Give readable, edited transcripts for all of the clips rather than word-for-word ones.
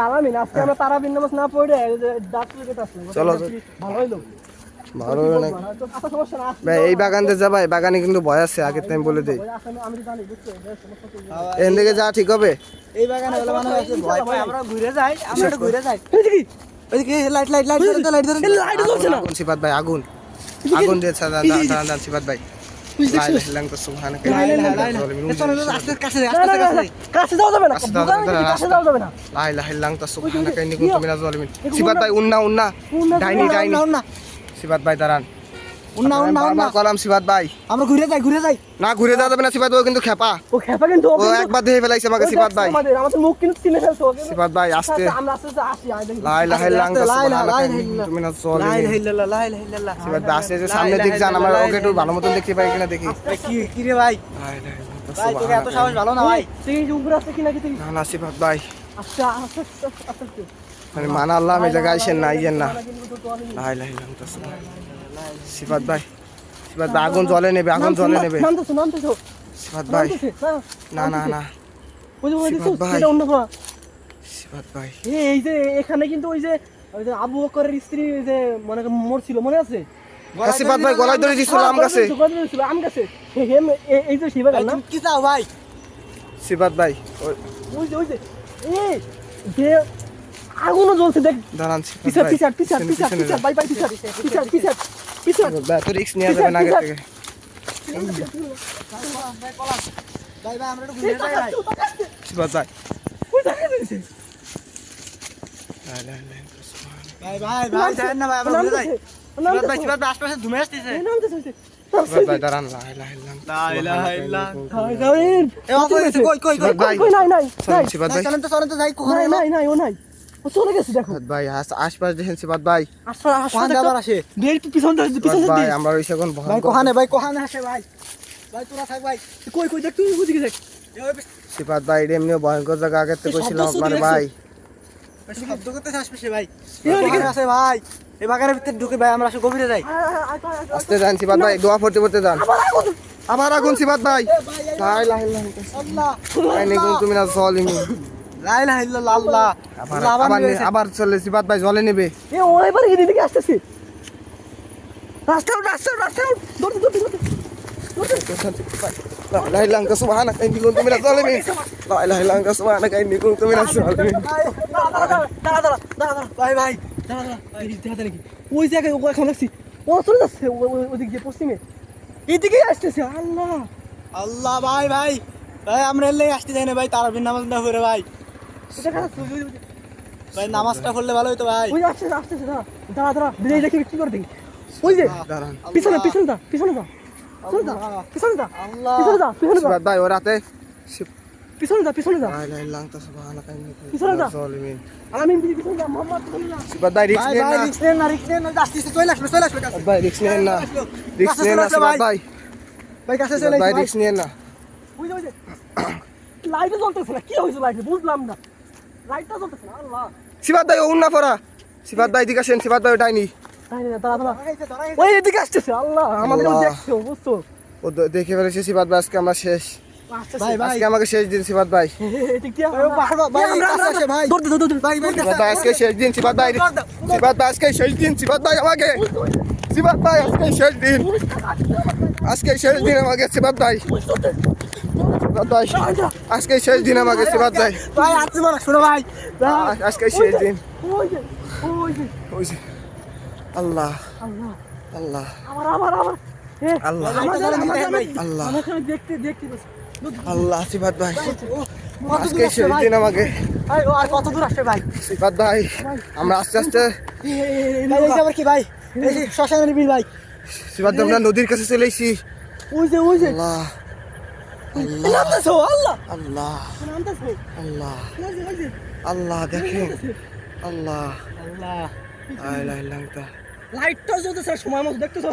আলামিন আজকে আমরা তারাবির নামাজ না পড়ে দাঁত তুলে আসলাম। চলো ভালো হইলো। ভালো না ভাই, এই বাগান দিয়ে যা ভাই, বাগানে কিন্তু ভয় আছে, আগে তো আমি বলে দিই। আমি জানি বুঝছো এখান থেকে যা ঠিক হবে। এই বাগানে বলে মানুষ আছে ভয় পায়, আমরা ঘুরে যাই, আমরা একটু ঘুরে যাই। ওইদিকে লাইট লাইট লাইট ধরে, লাইট ধরে, লাইট জ্বলছে না। আগুন সিফাত ভাই, আগুন আগুন দিয়েছে। দাঁড়ান সিফাত ভাই, লা ইলাহা ইল্লাল্লাহ সুবহানাকা ইন্নী কুনতু মিনাজ জালিমিন। আস্তে কাছে আস্তে কাছে কাছে যাওয়া যাবে না, কাছে যাওয়া যাবে না। লা ইলাহা ইল্লাল্লাহ সুবহানাকা ইন্নী কুনতু মিনাজ জালিমিন। সিফাত ভাই উন্না ডাইনি না সিফাত ভাই দাঁড়ান, উন্না উন্না উন্না কলাম সিফাত ভাই, আমরা ঘুরে যাই না ঘুরে যাওয়া যাবে না সিফাত ভাই, ও কিন্তু খেপা, ও খেপা কিন্তু ও একবার দেখে ফেলাইছে আমাকে সিফাত ভাই। আমাদের মুখ কিন্তু চিনে ফেলছে ওকে। সিফাত ভাই আস্তে, আমরা আস্তে আসি আই দেখি। লা ইলাহা ইল্লাল্লাহ সুবহানাকা ইন্নী কুনতু মিনাজ লা ইলাহা জালিমিন। ইল্লাল্লাহ, লা ইলাহা ইল্লাল্লাহ। সিফাত ভাই আস্তে যে সামনের দিক যান, আমরা ওকে একটু ভালো মতন দেখতে পাই কিনা দেখি। কি রে ভাই, লা ইলাহা ইল্লাল্লাহ ভাই তোকে এত সাহস ভালো না ভাই। তুই এই উপরে আছে কিনা কি? না সিফাত ভাই, আচ্ছা আচ্ছা আচ্ছা মানে মানা আল্লাহ আমি জায়গায় আইসেন না, আইয়েন না। লা ইলাহা ইল্লাল্লাহ সিফাত ভাই, সিফাত ভাই আগুন জ্বলে নেবে, আগুন জ্বলে নেবে নামতেছো সিফাত ভাই। না না না ওই যে সিফাত ভাই, এটা অন্য কোন। সিফাত ভাই এই যে এখানে কিন্তু ওই যে আবু বকরের স্ত্রী যে মনে মরছিল, মনে আছে? সিফাত ভাই গলায় ধরে দিছিল আম গাছে। আম গাছে এই যে শিবা গাছ না? কি চাও ভাই? সিফাত ভাই ওই যে এই যে আগুনও জ্বলছে দেখ। দাঁড়ান পিছার সিফাত পিছার ভাই, পিছার পিছার পিছার বাই বাই পিছার পিছার পিছার পিছার ভাই তো রিস্ক নিয়ে যাবেন আগে থেকে। ভাই ভাই আমরা একটু ঘুরে যাই ভাই। সিফাত ভাই ওই দেখা যাচ্ছে। লা ইলাহা ইল্লাল্লাহ সুবহানাকা। ভাই ভাই ভাই যান না ভাই, আমরা ঘুরে যাই। সিবাত ভাই আশপাশে ধুমে আসতেছে। সিফাত ভাই দাঁড়ান, লা ইলাহা ইল্লাল্লাহ লা ইলাহা ইল্লাল্লাহ। এই এ অপর গেছে, কই সিফাত ভাই, নাই নাই নাই সিফাত ভাই, চলেন তো যাই, কোখানে নাই নাই নাই ও নাই, ও চলে গেছে দেখো। সিফাত ভাই আশপাশ দেখেন সিফাত ভাই। কোখানে আবার আসে। বের পিছন সিফাত ভাই আমরা ওই এখন ভাই কোখানে আসে ভাই। ভাই তোরা থাক ভাই। কই কই দেখ, তুই ওদিকে দেখ। সিফাত ভাই এমনিও ভয়ঙ্কর জায়গা আগের থেকে ছিলাম আপনার ভাই। শব্দ করতেছে আশপাশে ভাই। কোখানে আসে ভাই, এই বাগানের ভিতরে ঢুকে ভাই আমরা আসে গভীরে যাই। আস্তে যান সিফাত ভাই, দোয়া পড়তে পড়তে যান। আবার আগুন সিফাত ভাই, লা ইলাহা ইল্লাল্লাহ আল্লাহ ইন্নী কুনতু মিনাজ জালিমিন। লা ইলাহা ইল্লাল্লাহ আল্লাহ। আবার চলে সিফাত ভাই জলে নেবে। এ ও এবার এদিকে আসতেছে। রাস্তা দৌড় লা ইলাহা ইল্লাল্লাহ সুবহানাকা ইন্নী কুনতু মিনাজ জালিমিন। লা ইলাহা ইল্লাল্লাহ সুবহানাকা ইন্নী কুনতু মিনাজ জালিমিন। দাঁড়া ভাই ভাই দাঁড়া দেখা নাকি ওই জায়গায় ও এখন আসছি, ও চলে যাচ্ছে ওদিক দিয়ে পশ্চিমে, এদিকে আসতেছে। আল্লাহ আল্লাহ ভাই ভাই ভাই আমরা এলে আসতে যাই না ভাই, তারাবির নামাজটা পড়ে ভাই। এটা কাজ ভাই নামাজটা পড়লে ভালো হতো ভাই। ওই আসতেছে দাঁড়া বিজয় দেখি কি করে দেখি। ওই যে দাঁড়ান পিছনে যা আল্লাহ সিফাত ভাই ও রাতে পিছনে যা লা ইলাহা ইল্লাল্লাহ সুবহানাকা ইন্নী কুনতু পিছনে যা। মিনাজ জালিমিন। আলামিন দিদি পিছনে যা, মোহাম্মদ পিছনে যা। সিফাত ভাই রিস্ক ভাই নেন ভাই না, রিক্স নেন না আসতেছে, চলে আসবে সিফাত ভাই রিস্ক নেন না, রিস্ক নেন না সিফাত ভাই, ভাই কাছে সিফাত চলে ভাই ভাই। রিস্ক নেন না। ওই যে লাইটটা জ্বলতেছে না, কি হয়েছে লাইটে বুঝলাম না, লাইটটা জ্বলতেছে না। আল্লাহ সিফাত ভাই ও উন্না পড়া, সিফাত ভাই দিকে আসেন, সিফাত ভাই ডাইনি দাঁড়া ওই এদিকে আসতেছে। আল্লাহ আমাদের আল্লাহ। দেখছো বুঝছো। ও দেখে ফেলেছে সিফাত ভাই, আজকে আমার শেষ, ভাই ভাই আজকে আমাকে শেষ দিন সিফাত ভাই। এদিক দিয়ে ভাই কাছে আসে ভাই। দৌড় ভাই ভাই সিফাত ভাই আজকে শেষ দিন সিফাত ভাই, সিফাত ভাই আজকে শেষ দিন সিফাত ভাই আমাকে, সিফাত ভাই আজকে শেষ দিন, আজকে শেষ দিন আমাকে সিফাত ভাই, সিফাত ভাই আজকে শেষ দিন আমাকে সিফাত ভাই, ভাই আসতে বলা শোনো ভাই। আজকে শেষ দিন। ওই যে ওই যে আল্লাহ আল্লাহ আল্লাহ আমার আল্লাহ আল্লাহ আমাকে দেখতে বসে আল্লাহ সিফাত ভাই আজকে শেষ দিন আমাকে, ভাই ও আর কত দূর আসবে ভাই? সিফাত ভাই আমরা আস্তে আস্তে ভাই এই যে আবার কি ভাই, এই যে শ্মশানের বিল ভাই। সিফাত ভাই আমরা নদীর কাছে চলে এসেছি। ওই যে আল্লাহ নামতেছো। আল্লাহ আল্লাহ নামতেছো। আল্লাহ ওই যে আল্লাহ দেখেন আল্লাহ আল্লাহ লা ইলাহা ইল্লাল্লাহ। লাইটটা জ্বলতেছে সময় মতো দেখতেছো।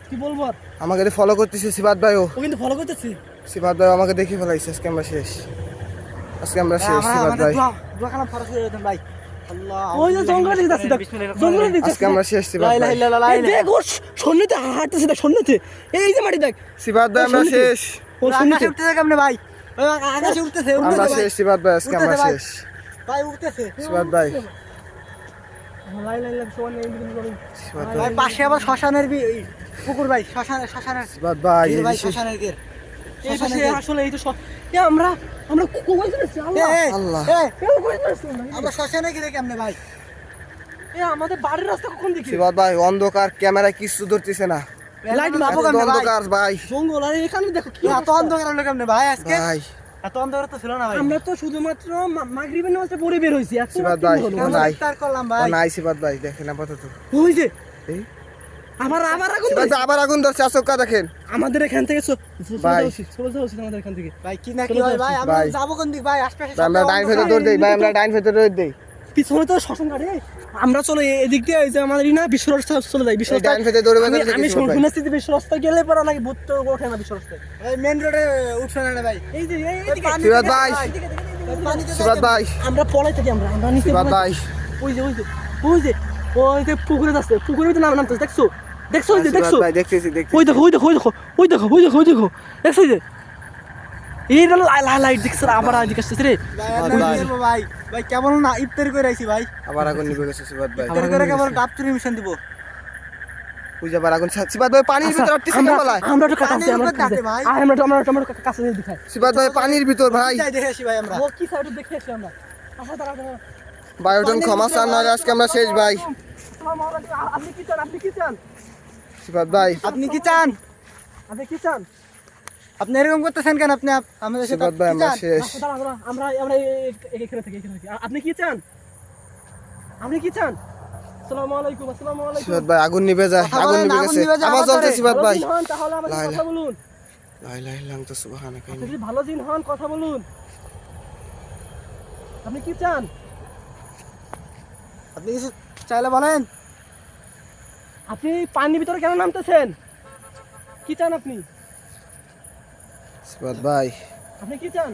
কি বলবো আর, আমাকে ফলো করতেছে সিফাত ভাই, ও কিন্তু ফলো করতেছে। সিফাত ভাই আমাকে দেখে ফেলাইছে, আজকে আমরা শেষ, আজকে আমরা শেষ সিফাত ভাই, দোয়া খানা ফরাস হয়ে যেতেন ভাই। আল্লাহ ওই যে জঙ্গলের দিকে যাচ্ছে, জঙ্গলের দিকে আজকে আমরা শেষ সিফাত লা ইলাহা ভাই, ইল্লাল্লাহ, লা এই ইলাহা দেখ ওর সন্নিতে হাঁটতেছে, দেখ সন্নিতে, এই যে মাটি দেখ, সিফাত ভাই আমরা শেষ, ও সন্নিতে আকাশে উঠতেছে কেমনে ভাই? আকাশে উঠতেছে আমরা শেষ সিফাত ভাই, আজকে আমরা উঠতেছে ভাই। শেষ। ভাই উঠতেছে সিবাত ভাই লাইন লাইন লাইন সমান লাইন দিকে যাবেন। সিবাত ভাই ভাই পাশে আবার শ্মশানের পুকুর ভাই শ্মশানের সিবাত ভাই গির ভাই এই যে- শ্মশানের গির এই তো সে আসলে এই তো সব এ আমরা কই যাচ্ছি আল্লাহ আল্লাহ। কই যাচ্ছি আমরা শ্মশানে গিরে কেমনে ভাই এ আমাদের বাড়ির রাস্তা কখন দেখি সিবাত ভাই অন্ধকার ক্যামেরা কিছু ধরতেছে না লাইট মাপো মাপো এত কেমনে ভাই অন্ধকার ভাই জঙ্গল আর এখানে দেখো কি এত অবস্থা। অন্ধকার হলো কেমনে ভাই আজকে ভাই এত অন্ধকার তো ছিল না ভাই আমরা তো শুধুমাত্র মাগরিবের নামাজটা পড়ে বের হইছি এত সিবাত রাত ভাই, কেন হলো? কেমন? নাই। ইফতার করলাম ও ভাই নাই সিবাত ভাই দেখেন আপাতত ওই যে এই আবার আগুন সিবাত ধরছে। ভাই আবার আগুন ধরছে আচমকা দেখেন আমাদের এখান থেকে ভাই। চলে যাওয়া উচিত আমাদের এখান থেকে ভাই কি না কি হয় ভাই আমরা ভাই। যাবো কোন দিক ভাই আশপাশে ভাই, আমরা সব ডাইন ফেতে অন্ধকার। দৌড় দেই ভাই আমরা ডাইন ফেতে দৌড় দেই পিছনে তো শ্মশান ঘাটে আমরা চলে এদিক দিয়ে এই যে আমাদের না বিশ্ব রাস্তা চলে যাই বিশ্ব এই রাস্তা ডাইন ফেতে দৌড়বে আমি দেখি সিবাত ভাই। শুনেছি যে বিশ্ব রাস্তা গেলে পরে নাকি ভূত তো ওঠে না বিশ্ব রাস্তায় এই মেন রোডে উঠছে না ভাই এই যে এইদিকে পানি সিবাত দিকে ভাই। এদিকে, এদিকে, পানিতে সিবাত যাইতে- ভাই আমরা পলাই থাকি আমরা নিচে সিবাত পলাই ভাই থাকি। ওই যে পুকুরে যাচ্ছে পুকুরে তো নামতেছে দেখছো ওই যে সিবাত দেখছো ভাই দেখতেছি দেখতেছি ওই দেখো দেখছো যে এইটা লাইট দেখছো আবার এদিকে আসছে রে ভাই আর না ভাই। বলবো ভাই ভাই কেমন না ইফতার করে আইছি ভাই আবার আগুন নিভে গেছে সিবাত ভাই ইফতার করে কেবল ডাবতুরি মিশন দিব বুঝা আবার আগুন সিবাত ভাই পানির ভিতর আটকে কেন বলায় আমরা তো কাছে পানির আমরা উপর ডাকে ভাই। আমরা কাছে দেখাই সিবাত ভাই পানির ভিতর ভাই যাই দেখে আসি ভাই আমরা ও কি সাইড দেখে আসি আমরা আচ্ছা দাঁড়া ভাই ওজন ক্ষমা চান নয় আজকে আমরা শেষ ভাই আপনি কি চান সিবাত ভাই আপনি কি চান আপনি কি চান আপনি এরকম করতেছেন কেন আপনি আমাদের সাথে সিবাত ভাই কি আমরা চান? শেষ আচ্ছা, দাঁড়া, দাঁড়া, আমরা এখানে থাকি আপনি কি চান আসসালামু আলাইকুম সিবাত ভাই আগুন নিভে যায় কথা আগুন বলেন, নিভে আগুন গেছে নিভে যায়, আবার আবার জ্বলছে ধরে। সিবাত ভাই হন তাহলে আমাদের লাই, কথা বলুন লা ইলাহা ইল্লাল্লাহ সুবহানাকা আপনি যদি ভালো দিন হন কথা বলুন আপনি কি চান আপনি কিছু চাইলে বলেন আপনি পানির ভিতরে কেন নামতেছেন কি চান আপনি সিবাত ভাই আপনি কি চান